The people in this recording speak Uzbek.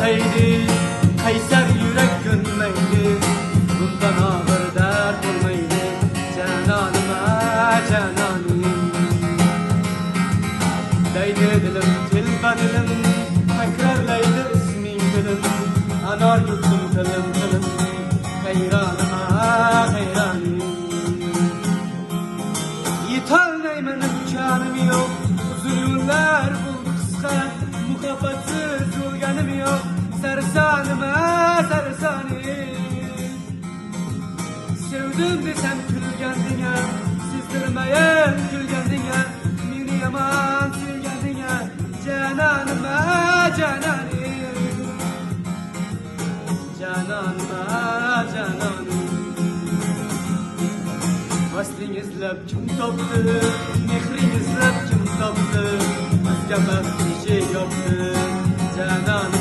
Haydi Kaysar yürek gönmeydi, bundan ağır dert olmaydı. Cananıma cananım, deydi dilim tilba dilim, tekrarlaydı ismin dilim. Anar yuttum tilim tilim, hayranıma hayranım. Yitolmayman imkanım yok, uzun yıllar buldu kısa, muhabbatsiz yolganım yok. Sarsanıma sarsanım, sevdim desem gülgandin ya, sizdirmeyen gülgandin ya, meni yaman sevgandin ya. Cananıma cananım, cananıma cananım. Vaslin izlep kim toptu, mehrin izlep kim toptu, bizga baxt bir şey yoktu. Cananım